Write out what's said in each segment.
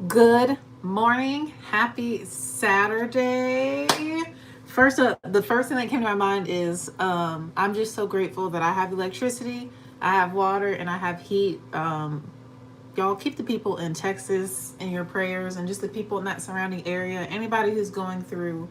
Good morning. Happy Saturday. The first thing that came to my mind is I'm just so grateful that I have electricity, I have water, and I have heat. Y'all keep the people in Texas in your prayers and just the people in that surrounding area. Anybody who's going through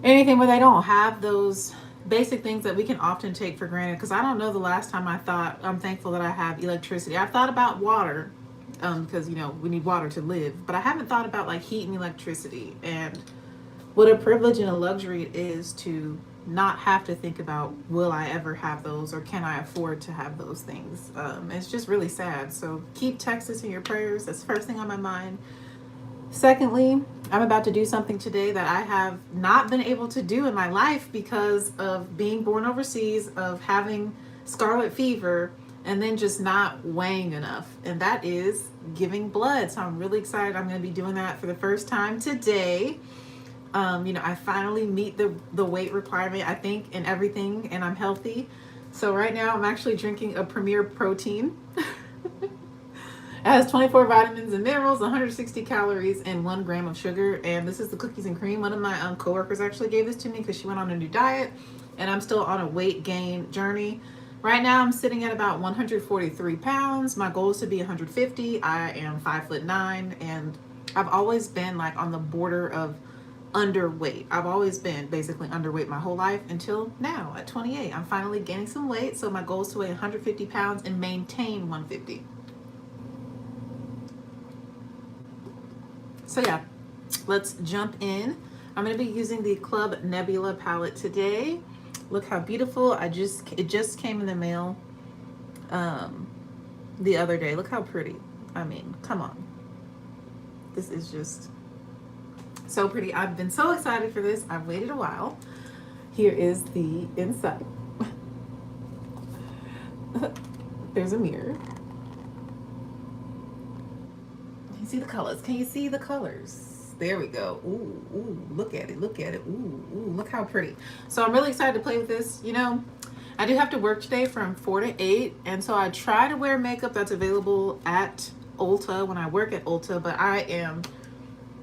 anything where they don't have those basic things that we can often take for granted. Because I don't know the last time I thought I'm thankful that I have electricity. I've thought about water because we need water to live, but I haven't thought about like heat and electricity and what a privilege and a luxury it is to not have to think about will I ever have those or can I afford to have those things. It's just really sad. So keep Texas in your prayers. That's the first thing on my mind. Secondly, I'm about to do something today that I have not been able to do in my life because of being born overseas, of having scarlet fever, and then just not weighing enough. And that is giving blood. So I'm really excited. I'm going to be doing that for the first time today. I finally meet the weight requirement, I think, in everything, and I'm healthy. So right now I'm actually drinking a Premier Protein. It has 24 vitamins and minerals, 160 calories, and 1 gram of sugar. And this is the cookies and cream. One of my coworkers actually gave this to me because she went on a new diet, and I'm still on a weight gain journey. Right now, I'm sitting at about 143 pounds. My goal is to be 150. I am 5'9", and I've always been like on the border of underweight. I've always been basically underweight my whole life until now at 28. I'm finally gaining some weight, so my goal is to weigh 150 pounds and maintain 150. So yeah, let's jump in. I'm going to be using the Club Nebula palette today. Look how beautiful. It just came in the mail the other day. Look how pretty. I mean, come on. This is just so pretty. I've been so excited for this. I've waited a while. Here is the inside. There's a mirror. Can you see the colors? Can you see the colors? There we go. Ooh, look at it. Look at it. Ooh, look how pretty. So I'm really excited to play with this. I do have to work today from 4 to 8. And so I try to wear makeup that's available at Ulta when I work at Ulta. But I am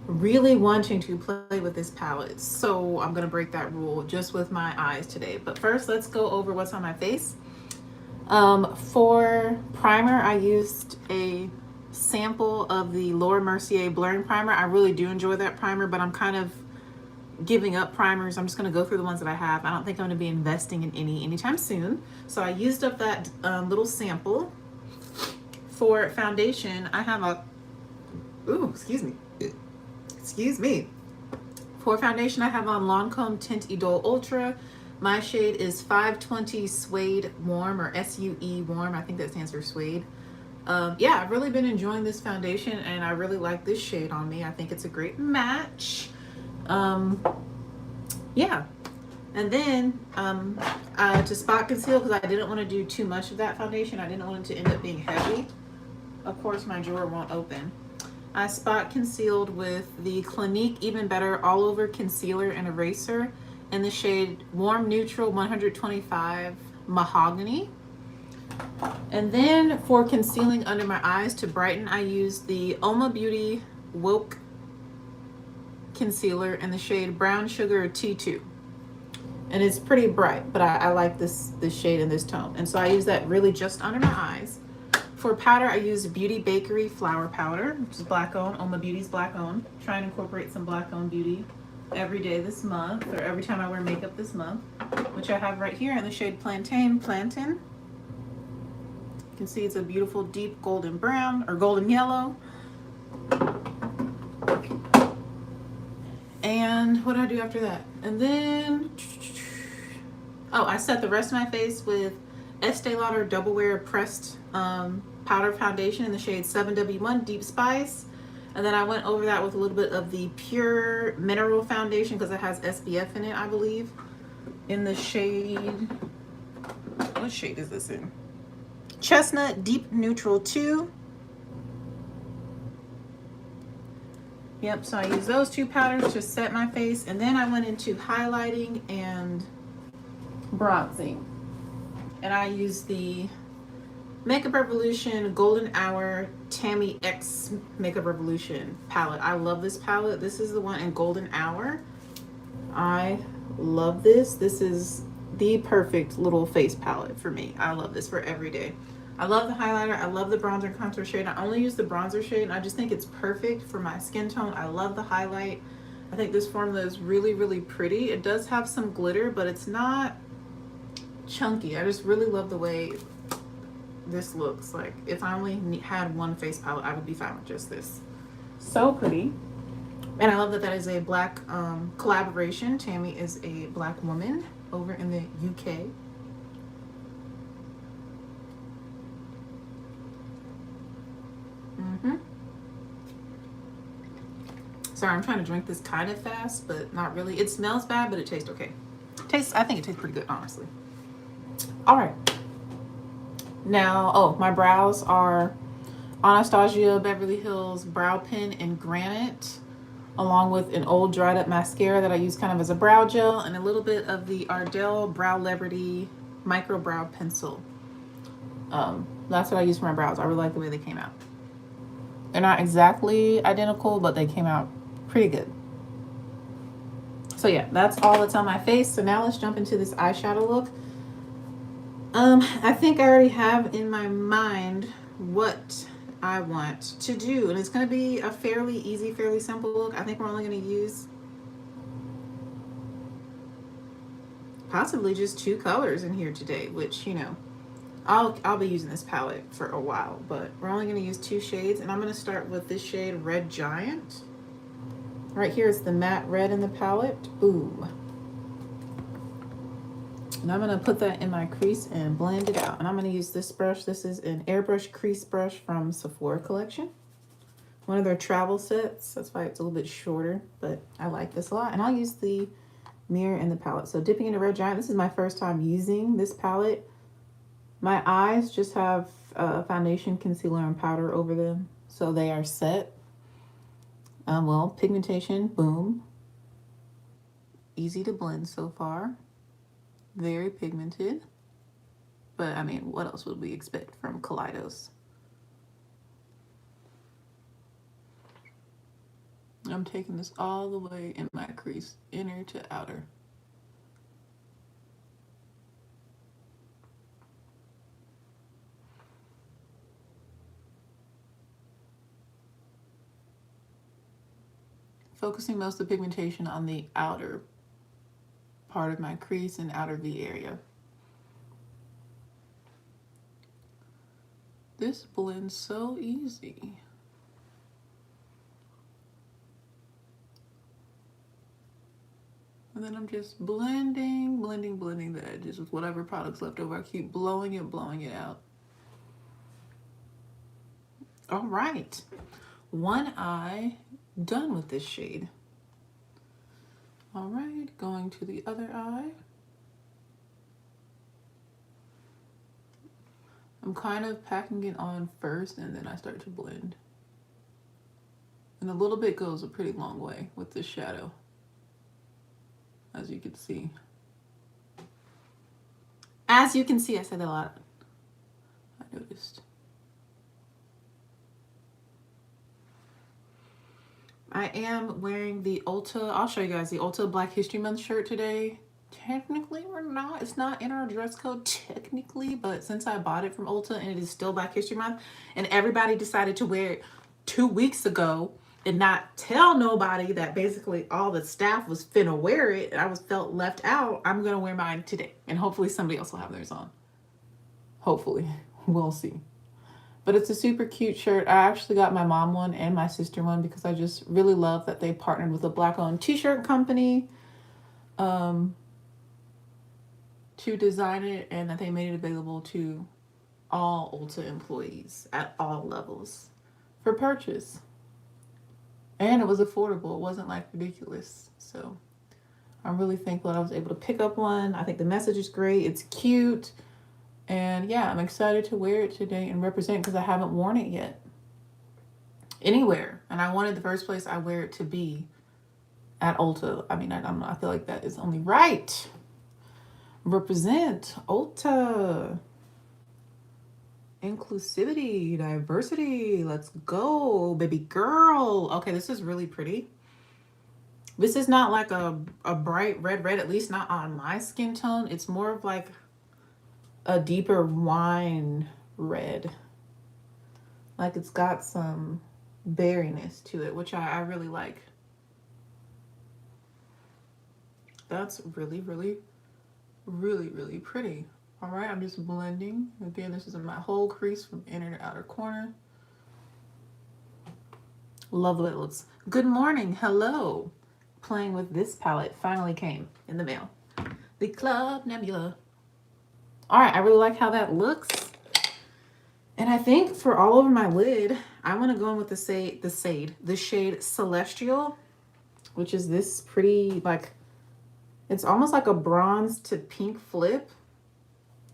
really wanting to play with this palette. So I'm going to break that rule just with my eyes today. But first, let's go over what's on my face. For primer, I used a sample of the Laura Mercier blurring primer. I really do enjoy that primer, but I'm kind of giving up primers. I'm just going to go through the ones that I have. I don't think I'm going to be investing in anytime soon. So I used up that little sample. For foundation, I have excuse me. For foundation, I have on Lancome Tint Idole Ultra. My shade is 520 Suede Warm, or SUE Warm. I think that stands for suede. I've really been enjoying this foundation, and I really like this shade on me. I think it's a great match. And then to spot conceal, because I didn't want to do too much of that foundation. I didn't want it to end up being heavy. Of course, my drawer won't open. I spot concealed with the Clinique Even Better All Over Concealer and Eraser in the shade Warm Neutral 125 Mahogany. And then for concealing under my eyes to brighten, I used the Oma Beauty Woke Concealer in the shade Brown Sugar T2. And it's pretty bright, but I like this shade in this tone. And so I use that really just under my eyes. For powder, I use Beauty Bakery Flour Powder, which is black owned. Oma Beauty's black owned. Try and incorporate some black owned beauty every day this month, or every time I wear makeup this month, which I have right here in the shade Plantain. You can see it's a beautiful deep golden brown or golden yellow. And what do I do after that? And then, I set the rest of my face with Estee Lauder Double Wear Pressed Powder Foundation in the shade 7W1 Deep Spice. And then I went over that with a little bit of the Pure Mineral Foundation because it has SPF in it, I believe. In the shade, what shade is this in? Chestnut Deep Neutral 2. Yep, so I used those two powders to set my face, and then I went into highlighting and bronzing. And I used the Makeup Revolution Golden Hour Tammy X Makeup Revolution palette. I love this palette. This is the one in Golden Hour. I love this. This is the perfect little face palette for me. I love this for every day. I love the highlighter. I love the bronzer and contour shade. I only use the bronzer shade, and I just think it's perfect for my skin tone. I love the highlight. I think this formula is really, really pretty. It does have some glitter, but it's not chunky. I just really love the way this looks. Like, if I only had one face palette, I would be fine with just this. So pretty. And I love that that is a black collaboration. Tammy is a black woman over in the UK. Sorry, I'm trying to drink this kind of fast, but not really. It smells bad, but it tastes okay. I think it tastes pretty good, honestly. All right. Now, oh, my brows are Anastasia Beverly Hills Brow Pen in Granite, along with an old dried up mascara that I use kind of as a brow gel, and a little bit of the Ardell Brow Liberty Micro Brow Pencil. That's what I use for my brows. I really like the way they came out. They're not exactly identical, but they came out pretty good. So yeah, that's all that's on my face. So now let's jump into this eyeshadow look. I think I already have in my mind what I want to do, and it's going to be a fairly easy, fairly simple look. I think we're only going to use possibly just 2 colors in here today, which, you know, I'll be using this palette for a while, but we're only going to use 2 shades, and I'm going to start with this shade Red Giant. Right here is the matte red in the palette. Boom. And I'm going to put that in my crease and blend it out. And I'm going to use this brush. This is an airbrush crease brush from Sephora collection. One of their travel sets. That's why it's a little bit shorter, but I like this a lot. And I'll use the mirror in the palette. So dipping into Red Giant. This is my first time using this palette. My eyes just have foundation, concealer, and powder over them, so they are set. Well, pigmentation, boom. Easy to blend so far. Very pigmented. But, I mean, what else would we expect from Kaleidos? I'm taking this all the way in my crease, inner to outer. Focusing most of the pigmentation on the outer part of my crease and outer V area. This blends so easy. And then I'm just blending the edges with whatever product's left over. I keep blowing it out. All right, one eye done with this shade. All right, going to the other eye. I'm kind of packing it on first, and then I start to blend. And a little bit goes a pretty long way with this shadow, as you can see. As you can see, I said that a lot. I noticed. I am wearing the Ulta, I'll show you guys the Ulta Black History Month shirt today. Technically, we're not, it's not in our dress code technically, but since I bought it from Ulta and it is still Black History Month, and everybody decided to wear it 2 weeks ago and not tell nobody that basically all the staff was finna wear it, and I felt left out, I'm gonna wear mine today. And hopefully somebody else will have theirs on. Hopefully, we'll see. But it's a super cute shirt. I actually got my mom one and my sister one because I just really love that they partnered with a Black-owned t-shirt company to design it, and that they made it available to all Ulta employees at all levels for purchase. And it was affordable. It wasn't like ridiculous. So I'm really thankful that I was able to pick up one. I think the message is great. It's cute. And yeah, I'm excited to wear it today and represent, because I haven't worn it yet anywhere. And I wanted the first place I wear it to be at Ulta. I mean, I feel like that is only right. Represent Ulta. Inclusivity, diversity. Let's go, baby girl. Okay, this is really pretty. This is not like a bright red, at least not on my skin tone. It's more of like a deeper wine red. Like it's got some berryness to it, which I really like. That's really, really, really, really pretty. All right, I'm just blending. Again, this is in my whole crease from inner to outer corner. Love the way it looks. Good morning. Hello. Playing with this palette finally came in the mail. The Club Nebula. All right, I really like how that looks. And I think for all over my lid, I want to go in with the shade Celestial, which is this pretty, like, it's almost like a bronze to pink flip.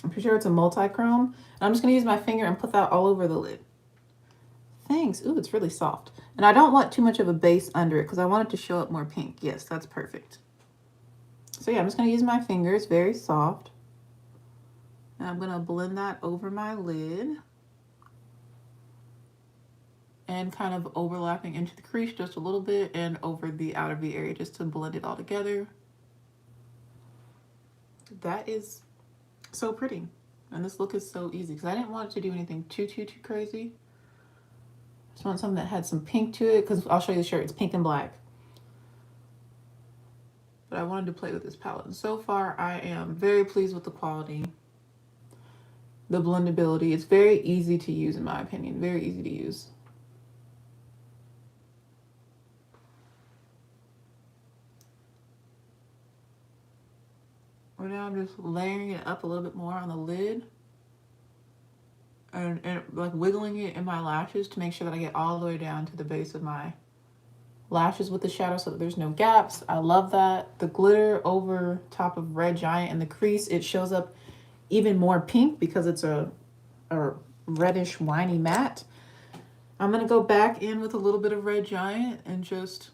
I'm pretty sure it's a multi-chrome. And I'm just going to use my finger and put that all over the lid. Thanks. Ooh, it's really soft. And I don't want too much of a base under it because I want it to show up more pink. Yes, that's perfect. So yeah, I'm just going to use my finger. It's very soft. And I'm going to blend that over my lid. And kind of overlapping into the crease just a little bit and over the outer V area just to blend it all together. That is so pretty. And this look is so easy because I didn't want it to do anything too crazy. I just want something that had some pink to it because I'll show you the shirt. It's pink and black. But I wanted to play with this palette. And so far, I am very pleased with the quality. The blendability. It's very easy to use in my opinion. Very easy to use. Well, now I'm just layering it up a little bit more on the lid. And like wiggling it in my lashes to make sure that I get all the way down to the base of my lashes with the shadow so that there's no gaps. I love that. The glitter over top of Red Giant and the crease, it shows up even more pink because it's a reddish winey matte. I'm going to go back in with a little bit of Red Giant and just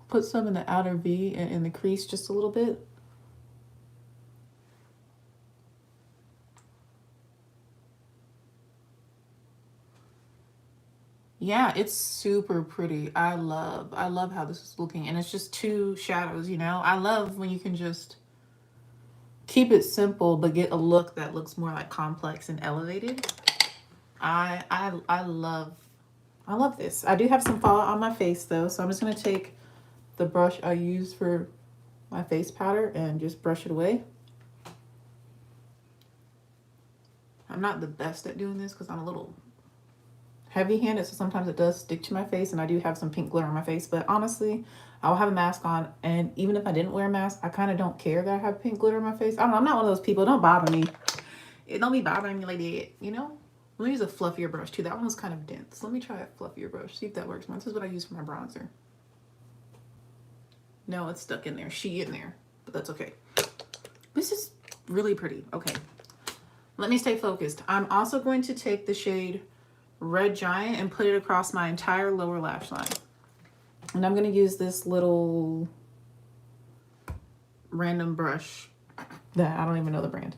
put some in the outer V and in the crease just a little bit. Yeah, it's super pretty. I love how this is looking. And it's just two shadows, you know? I love when you can just keep it simple, but get a look that looks more like complex and elevated. I love this. I do have some fallout on my face though, so I'm just gonna take the brush I use for my face powder and just brush it away. I'm not the best at doing this because I'm a little heavy-handed, so sometimes it does stick to my face, and I do have some pink glitter on my face, but honestly, I'll have a mask on, and even if I didn't wear a mask, I kind of don't care that I have pink glitter on my face. I don't know, I'm not one of those people. Don't bother me. It don't be bothering me like that, you know? Let me use a fluffier brush, too. That one was kind of dense. Let me try a fluffier brush, see if that works. This is what I use for my bronzer. No, it's stuck in there. She in there, but that's okay. This is really pretty. Okay, let me stay focused. I'm also going to take the shade Red Giant and put it across my entire lower lash line. And I'm going to use this little random brush that I don't even know the brand.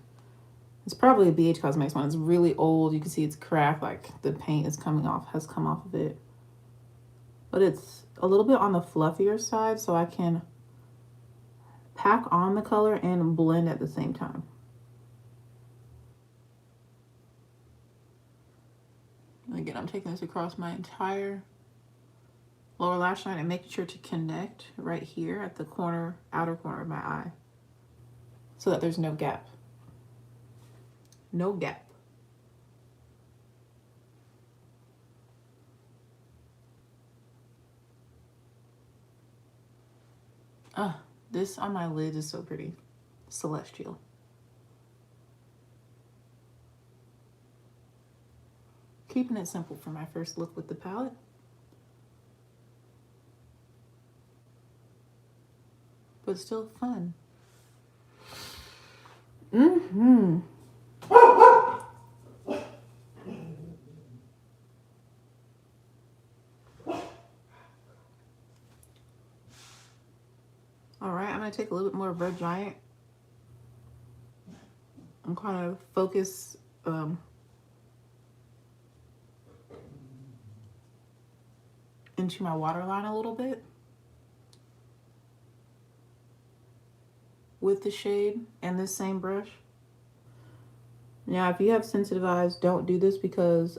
It's probably a BH Cosmetics one. It's really old. You can see it's cracked, like the paint is coming off, has come off of it. But it's a little bit on the fluffier side, so I can pack on the color and blend at the same time. Again, I'm taking this across my entire lower lash line and making sure to connect right here at the corner, outer corner of my eye, so that there's no gap. No gap. This on my lid is so pretty. Celestial. Keeping it simple for my first look with the palette. But still fun. All right, I'm gonna take a little bit more of Red Giant. I'm kind of focus into my waterline a little bit with the shade and this same brush. Now, if you have sensitive eyes, don't do this because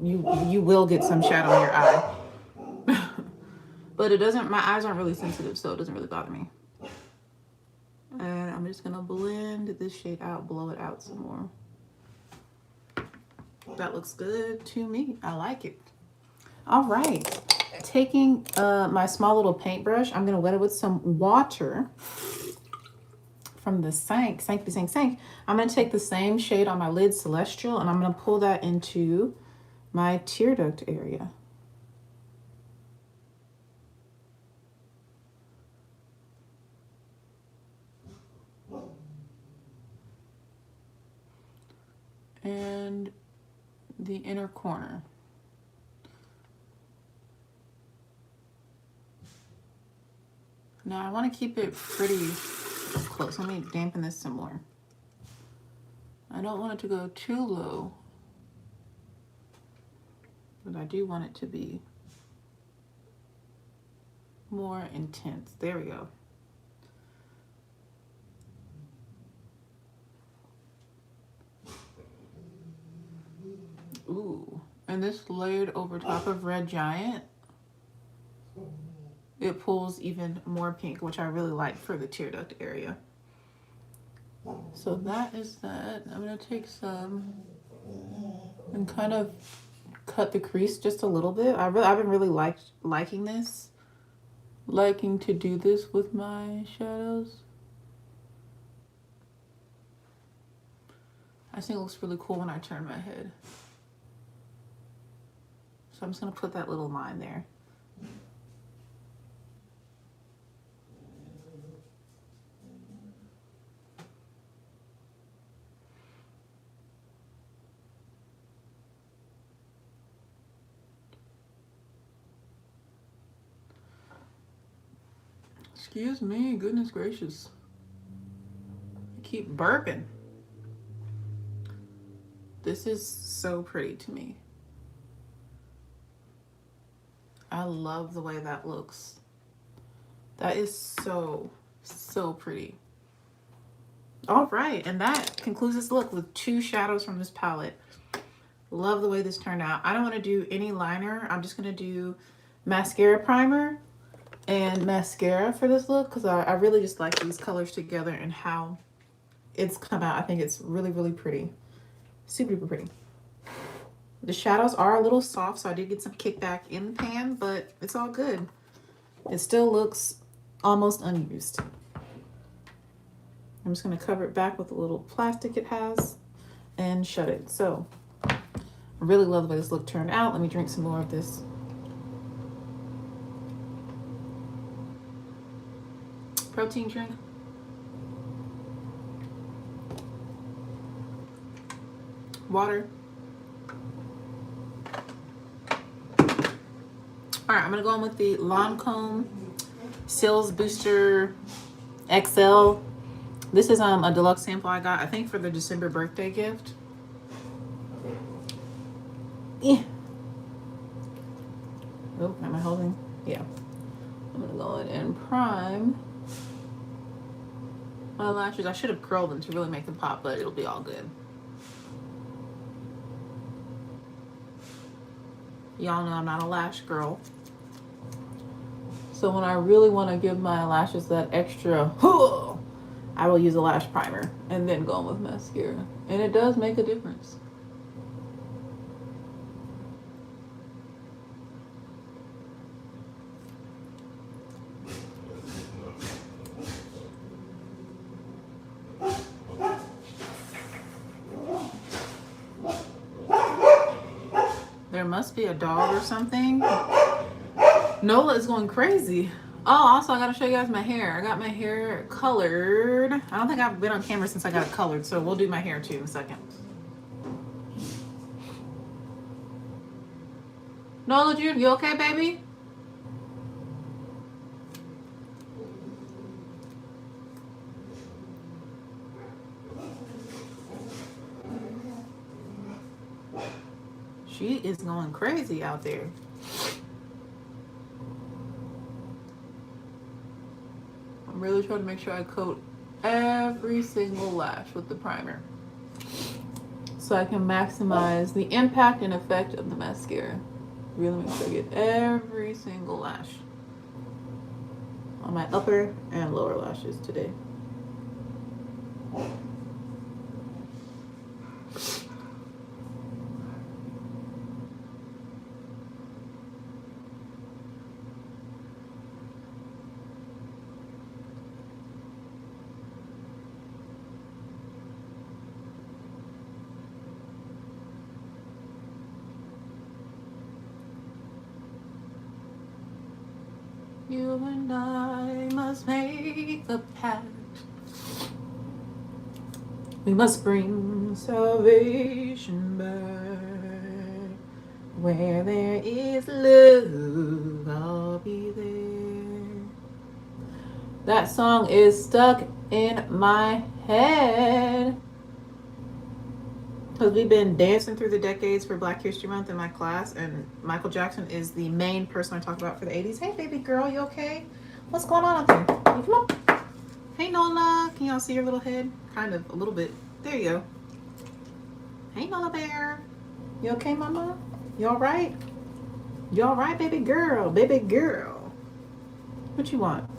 you will get some shadow in your eye. But it doesn't, my eyes aren't really sensitive, so it doesn't really bother me. And I'm just gonna blend this shade out, blow it out some more. That looks good to me. I like it. All right, taking my small little paintbrush, I'm gonna wet it with some water from the sink. I'm gonna take the same shade on my lid, Celestial, and I'm gonna pull that into my tear duct area. And the inner corner. Now I want to keep it pretty close. Let me dampen this some more. I don't want it to go too low, but I do want it to be more intense. There we go. Ooh, and this layered over top of Red Giant, it pulls even more pink, which I really like for the tear duct area. So that is that. I'm gonna take some and kind of cut the crease just a little bit. I've been really liking to do this with my shadows. I think it looks really cool when I turn my head. So I'm just gonna put that little line there. Excuse me, goodness gracious. I keep burping. This is so pretty to me. I love the way that looks. That is so, so pretty. All right, and that concludes this look with 2 shadows from this palette. Love the way this turned out. I don't want to do any liner. I'm just going to do mascara primer and mascara for this look because I really just like these colors together and how it's come out. I think it's really, really pretty. Super duper pretty. The shadows are a little soft, so I did get some kickback in the pan, but it's all good. It still looks almost unused. I'm just going to cover it back with a little plastic it has and shut it. So I really love the way this look turned out. Let me drink some more of this. Protein drink. Water. All right, I'm gonna go in with the Lancome Sales Booster XL. This is a deluxe sample I got, I think, for the December birthday gift. Yeah. Oh, am I holding? Yeah. I'm gonna go in and prime my lashes. I should have curled them to really make them pop, but it'll be all good. Y'all know I'm not a lash girl. So when I really want to give my lashes that extra, I will use a lash primer and then go in with mascara. And it does make a difference. There must be a dog or something. Nola is going crazy. Oh, also I gotta show you guys my hair. I got my hair colored. I don't think I've been on camera since I got it colored, so we'll do my hair too in a second. Nola, you okay, baby? She is going crazy out there. I'm really trying to make sure I coat every single lash with the primer so I can maximize the impact and effect of the mascara. Really make sure I get every single lash on my upper and lower lashes today. You and I must make a pact. We must bring salvation back. Where there is love, I'll be there. That song is stuck in my head. Because we've been dancing through the decades for Black History Month in my class, and Michael Jackson is the main person I talk about for the 80s. Hey, baby girl, you okay? What's going on up there? Come on. Hey, Nola. Can y'all see your little head? Kind of, a little bit. There you go. Hey, Nola Bear. You okay, mama? You all right? You all right, baby girl? Baby girl. What you want?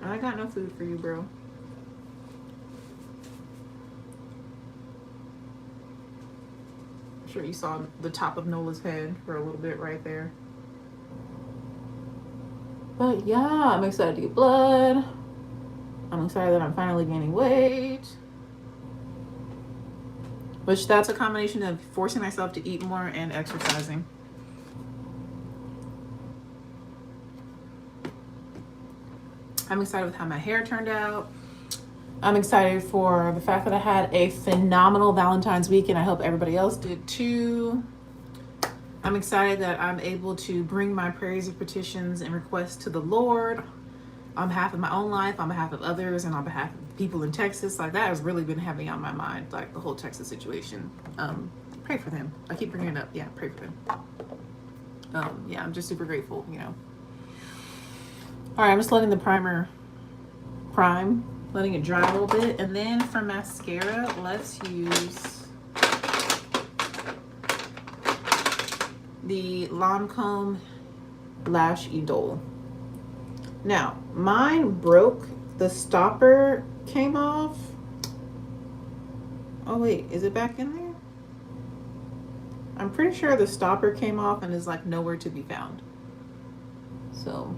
I got no food for you, bro. Sure you saw the top of Nola's head for a little bit right there. But yeah, I'm excited to get blood. I'm excited that I'm finally gaining weight. Which that's a combination of forcing myself to eat more and exercising. I'm excited with how my hair turned out. I'm excited for the fact that I had a phenomenal Valentine's week, and I hope everybody else did too. I'm excited that I'm able to bring my prayers and petitions and requests to the Lord on behalf of my own life, on behalf of others, and on behalf of people in Texas. Like, that has really been heavy on my mind, like the whole Texas situation. Pray for them. I keep bringing it up. Yeah, pray for them. Yeah, I'm just super grateful, you know. All right, I'm just letting the primer prime, letting it dry a little bit. And then for mascara, let's use the Lancome Lash Idole. Now, mine broke. The stopper came off. Oh wait, is it back in there? I'm pretty sure the stopper came off and is like nowhere to be found. So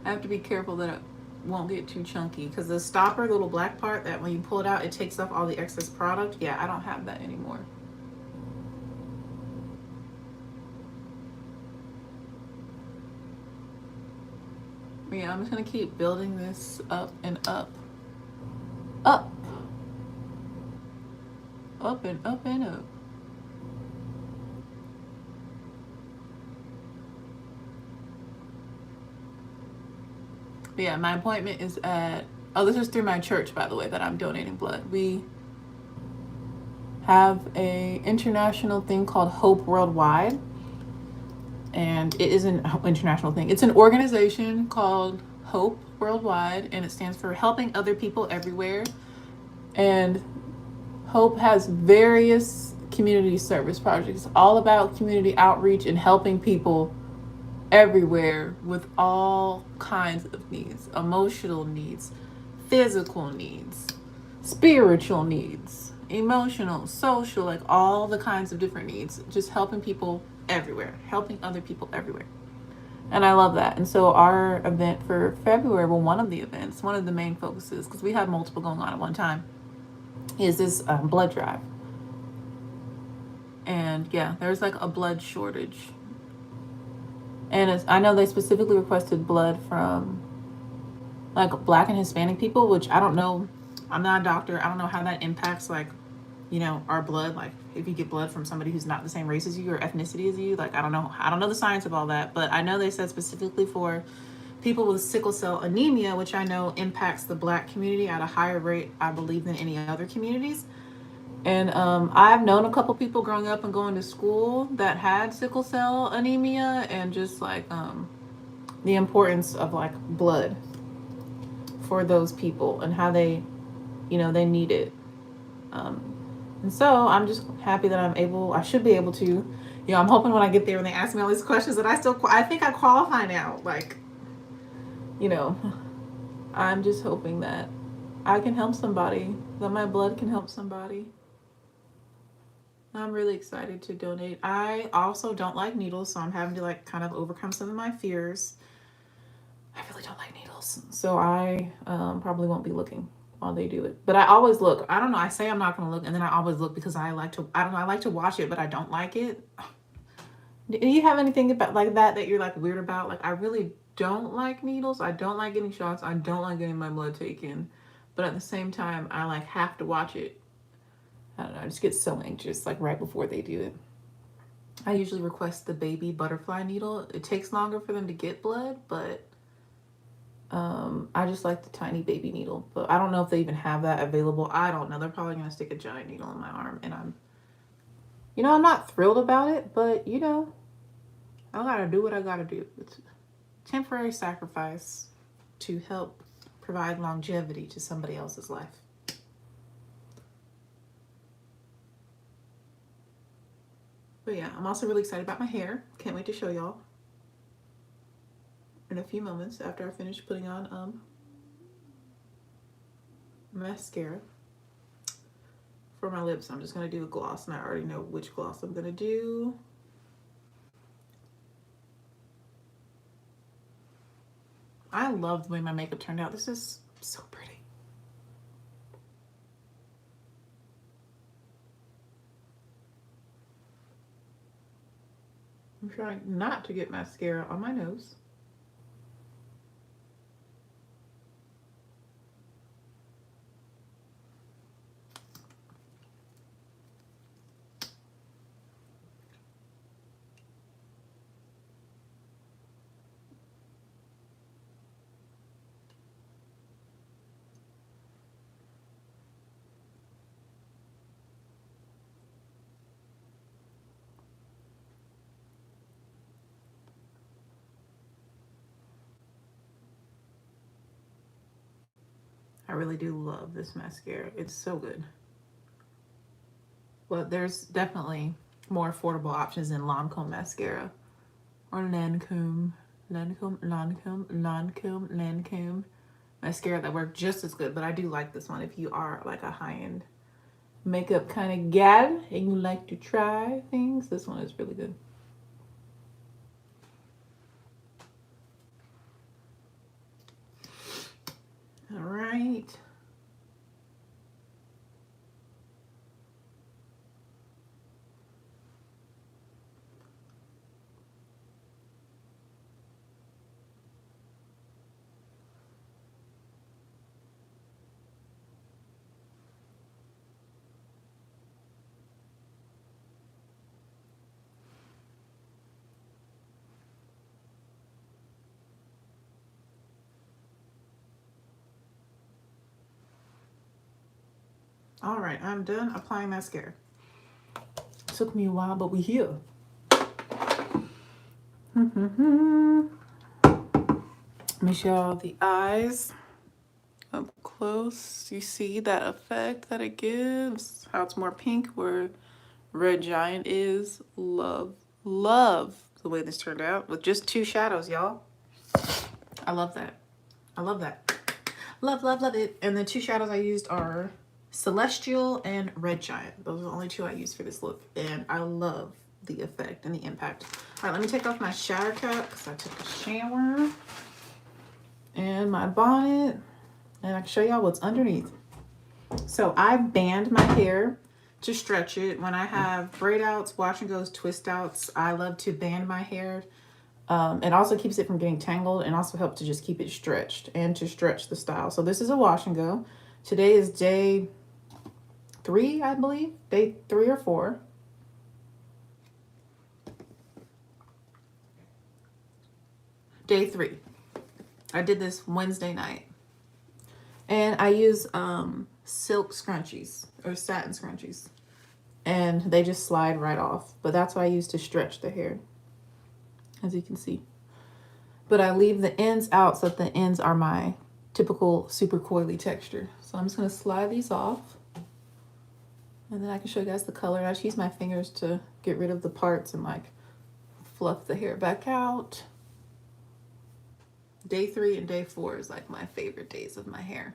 I have to be careful that it won't get too chunky, because the stopper, the little black part that when you pull it out, it takes off all the excess product. Yeah, I don't have that anymore. Yeah, I'm just gonna keep building this up and up. Up. Up and up and up. But yeah, my appointment is at, oh, this is through my church, by the way, that I'm donating blood. We have a international thing called Hope Worldwide. And it is an international thing. It's an organization called Hope Worldwide, and it stands for Helping Other People Everywhere. And Hope has various community service projects, all about community outreach and helping people everywhere with all kinds of needs: emotional needs, physical needs, spiritual needs, emotional, social, like all the kinds of different needs, just helping people everywhere, helping other people everywhere. And I love that. And so our event for February, well, one of the events, one of the main focuses, because we had multiple going on at one time, is this blood drive. And yeah, there's like a blood shortage. And I know they specifically requested blood from like Black and Hispanic people, which I don't know. I'm not a doctor. I don't know how that impacts, like, you know, our blood. Like, if you get blood from somebody who's not the same race as you or ethnicity as you, like, I don't know the science of all that. But I know they said specifically for people with sickle cell anemia, which I know impacts the Black community at a higher rate, I believe, than any other communities. And I've known a couple people growing up and going to school that had sickle cell anemia, and just like the importance of like blood for those people and how they, they need it. And so I'm just happy that I should be able to, I'm hoping when I get there and they ask me all these questions that I think I qualify now. Like, you know, I'm just hoping that I can help somebody, that my blood can help somebody. I'm really excited to donate. I also don't like needles, so I'm having to like kind of overcome some of my fears. I really don't like needles, so I probably won't be looking while they do it. But I always look. I don't know. I say I'm not going to look, and then I always look because I like to. I don't know. I like to watch it, but I don't like it. Do you have anything about like that you're like weird about? Like I really don't like needles. I don't like getting shots. I don't like getting my blood taken. But at the same time, I like have to watch it. I don't know. I just get so anxious like right before they do it. I usually request the baby butterfly needle. It takes longer for them to get blood, but I just like the tiny baby needle. But I don't know if they even have that available. I don't know. They're probably gonna stick a giant needle in my arm, and I'm not thrilled about it, but I gotta do what I gotta do. It's a temporary sacrifice to help provide longevity to somebody else's life. But yeah, I'm also really excited about my hair. Can't wait to show y'all in a few moments after I finish putting on mascara. For my lips, I'm just gonna do a gloss, and I already know which gloss I'm gonna do. I love the way my makeup turned out. This is so pretty. I'm trying not to get mascara on my nose. I really do love this mascara. It's so good. But there's definitely more affordable options than Lancome mascara or Lancome mascara that work just as good. But I do like this one if you are like a high-end makeup kind of gal and you like to try things. This one is really good. All right. All right, I'm done applying mascara. Took me a while, but we here. Let me show y'all the eyes up close. You see that effect that it gives? How it's more pink where Red Giant is. Love the way this turned out with just 2 shadows, y'all. I love that. I love that. Love it. And the 2 shadows I used are Celestial and Red Giant. Those are the only 2 I used for this look. And I love the effect and the impact. All right, let me take off my shower cap because I took a shower. And my bonnet. And I can show y'all what's underneath. So I band my hair to stretch it. When I have braid outs, wash and goes, twist outs, I love to band my hair. It also keeps it from getting tangled and also helps to just keep it stretched and to stretch the style. So this is a wash and go. Today is day 3, I believe. Day 3 or 4. Day 3. I did this Wednesday night. And I use silk scrunchies or satin scrunchies. And they just slide right off. But that's what I use to stretch the hair, as you can see. but I leave the ends out so that the ends are my typical super coily texture. So I'm just going to slide these off. And then I can show you guys the color. I just use my fingers to get rid of the parts and like fluff the hair back out. Day 3 and day 4 is like my favorite days of my hair.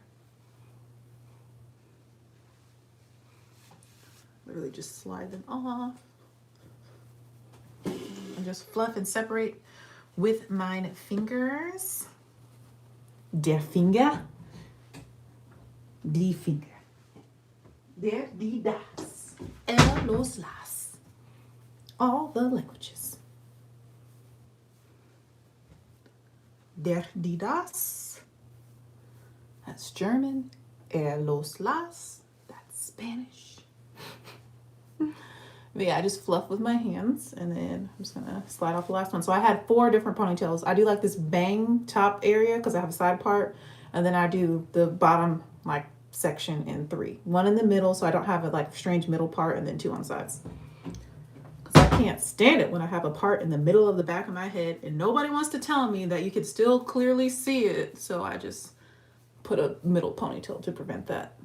Literally just slide them off. And just fluff and separate with mine fingers. Der Finger. Die Finger. Der, die, das. Los, las. All the languages. Der, die, das. That's German. Los, las. That's Spanish. But yeah, I just fluff with my hands, and then I'm just gonna slide off the last one. So I had 4 different ponytails. I do like this bang top area because I have a side part, and then I do the bottom like section in 3. 1 in the middle, so I don't have a like strange middle part, and then 2 on the sides. Because I can't stand it when I have a part in the middle of the back of my head, and nobody wants to tell me that you can still clearly see it. So I just put a middle ponytail to prevent that.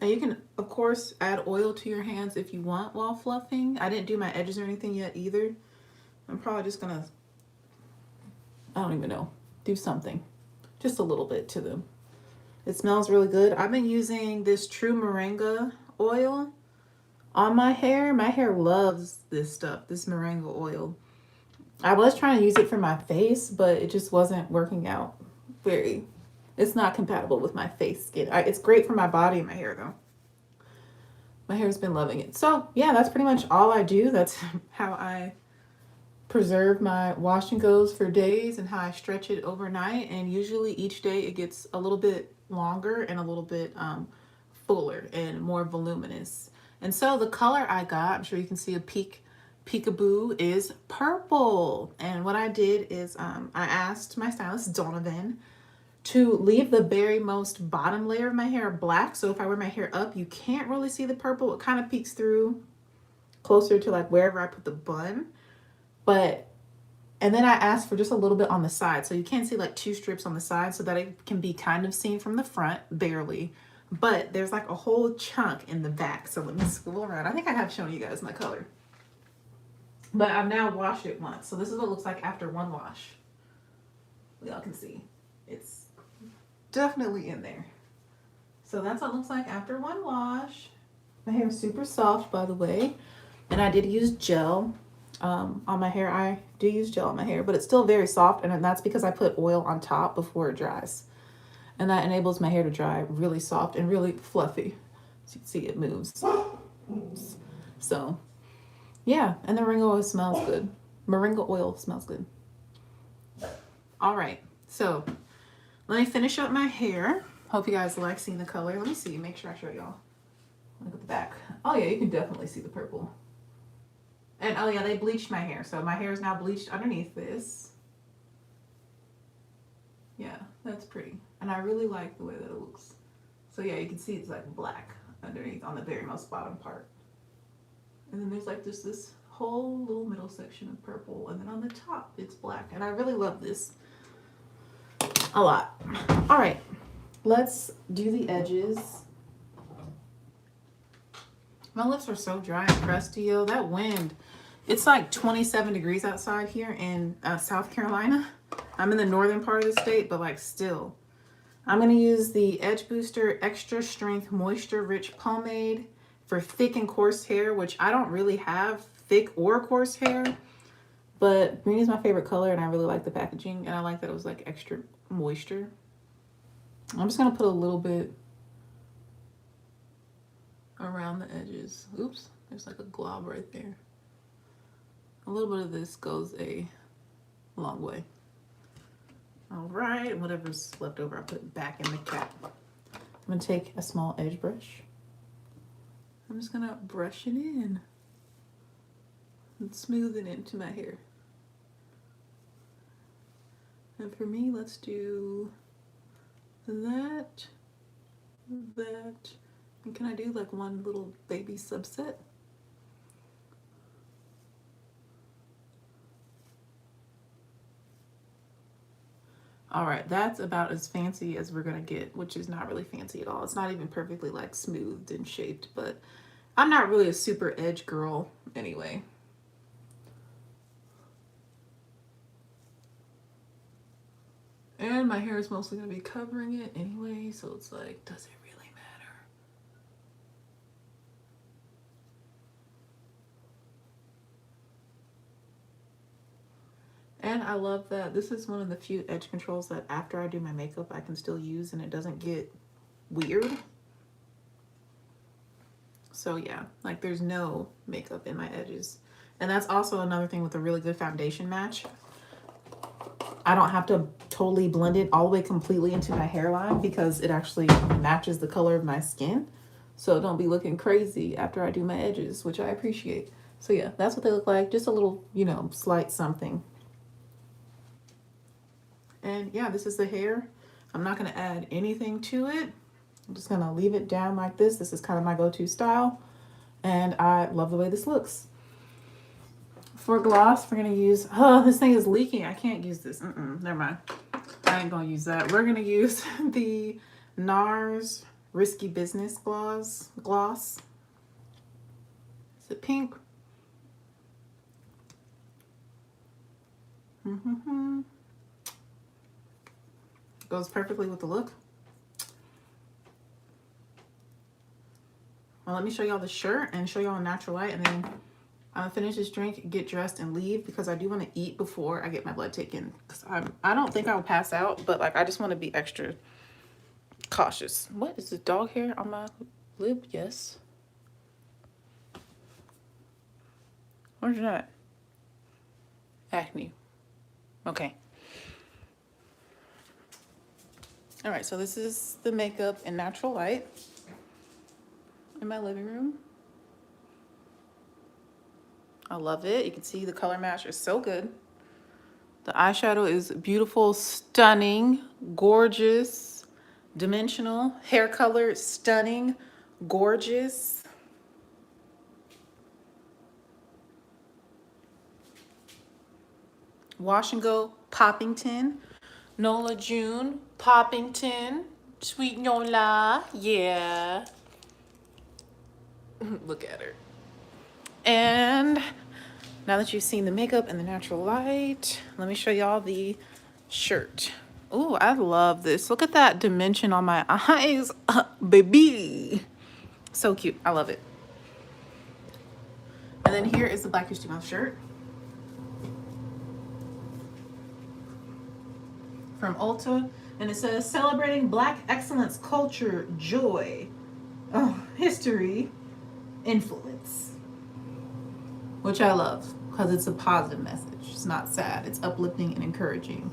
And you can, of course, add oil to your hands if you want while fluffing. I didn't do my edges or anything yet either. I'm probably just gonna, I don't even know, do something. Just a little bit to them. It smells really good. I've been using this True Moringa oil on my hair. My hair loves this stuff, this moringa oil. I was trying to use it for my face, but it just wasn't working out very. It's not compatible with my face skin. It's great for my body and my hair, though. My hair's been loving it. So, yeah, that's pretty much all I do. That's how I preserve my wash and goes for days and how I stretch it overnight. And usually each day it gets a little bit longer and a little bit fuller and more voluminous. And so the color I got, I'm sure you can see a peekaboo, is purple. And what I did is I asked my stylist, Donovan, to leave the very most bottom layer of my hair black. So if I wear my hair up, you can't really see the purple. It kind of peeks through closer to like wherever I put the bun. And then I asked for just a little bit on the side. So you can see like 2 strips on the side so that it can be kind of seen from the front, barely. But there's like a whole chunk in the back. So let me swivel around. I think I have shown you guys my color. But I've now washed it once. So this is what it looks like after 1 wash. Y'all can see. It's definitely in there. So that's what it looks like after 1 wash. My hair is super soft, by the way. And I did use gel on my hair. I do use gel on my hair, but it's still very soft. And that's because I put oil on top before it dries. And that enables my hair to dry really soft and really fluffy. As you can see, it moves. So, yeah. And the moringa oil smells good. Moringa oil smells good. All right. So, let me finish up my hair. Hope you guys like seeing the color. Let me see. Make sure I show y'all. Look at the back. Oh, yeah. You can definitely see the purple. And, oh, yeah. They bleached my hair. So, my hair is now bleached underneath this. Yeah. That's pretty. And I really like the way that it looks. So, yeah. You can see it's like black underneath on the very most bottom part. And then there's like just this whole little middle section of purple. And then on the top, it's black. And I really love this a lot. All right, let's do the edges. My lips are so dry and crusty, yo. That wind. It's like 27 degrees outside here in South Carolina. I'm in the northern part of the state, but like still. I'm going to use the Edge Booster Extra Strength Moisture Rich Pomade for thick and coarse hair, which I don't really have thick or coarse hair. But green is my favorite color, and I really like the packaging. And I like that it was like extra moisture. I'm just going to put a little bit around the edges. Oops, there's like a glob right there. A little bit of this goes a long way. All right, whatever's left over, I'll put it back in the cap. I'm going to take a small edge brush. I'm just going to brush it in and smooth it into my hair. And for me, let's do that, and can I do like one little baby subset? All right, that's about as fancy as we're gonna get, which is not really fancy at all. It's not even perfectly like smoothed and shaped, but I'm not really a super edge girl anyway. And my hair is mostly gonna be covering it anyway, so it's like, does it really matter? And I love that this is one of the few edge controls that after I do my makeup, I can still use and it doesn't get weird. So yeah, like there's no makeup in my edges. And that's also another thing with a really good foundation match. I don't have to totally blend it all the way completely into my hairline because it actually matches the color of my skin. So don't be looking crazy after I do my edges, which I appreciate. So yeah, that's what they look like. Just a little, you know, slight something. And yeah, this is the hair. I'm not going to add anything to it. I'm just going to leave it down like this. This is kind of my go-to style. And I love the way this looks. For gloss, we're going to use, oh, this thing is leaking. I can't use this. Never mind. I ain't going to use that. We're going to use the NARS Risky Business Gloss. Is it pink? Goes perfectly with the look. Well, let me show y'all the shirt and show y'all a natural light, and then I'm gonna finish this drink, get dressed, and leave because I do want to eat before I get my blood taken. Because I don't think I'll pass out, but like I just want to be extra cautious. What is the dog hair on my lip? Yes. Where's that? Acne. Okay. All right, so this is the makeup in natural light in my living room. I love it. You can see the color match is so good. The eyeshadow is beautiful, stunning, gorgeous, dimensional. Hair color, stunning, gorgeous. Wash and Go Poppington. Nola June Poppington. Sweet Nola. Yeah. Look at her. And now that you've seen the makeup and the natural light, let me show y'all the shirt. Oh, I love this. Look at that dimension on my eyes, baby. So cute. I love it. And then here is the Black History Month shirt from Ulta. And it says, celebrating Black excellence, culture, joy, history, influence. Which I love because it's a positive message. It's not sad. It's uplifting and encouraging.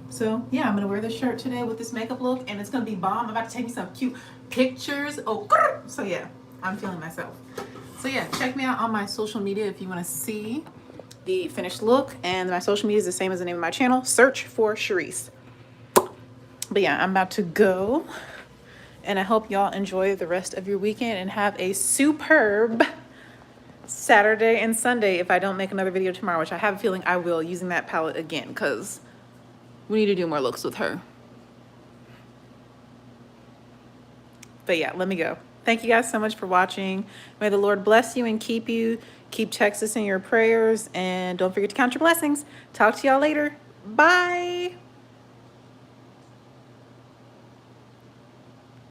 So yeah, I'm gonna wear this shirt today with this makeup look, and it's gonna be bomb. I'm about to take me some cute pictures. Oh, so yeah, I'm feeling myself. So yeah, check me out on my social media if you want to see the finished look. And my social media is the same as the name of my channel. Search for Charisse. But yeah, I'm about to go, and I hope y'all enjoy the rest of your weekend and have a superb Saturday and Sunday if I don't make another video tomorrow, which I have a feeling I will, using that palette again because we need to do more looks with her. But yeah, let me go. Thank you guys so much for watching. May the Lord bless you and keep you. Keep Texas in your prayers, and don't forget to count your blessings. Talk to y'all later. Bye.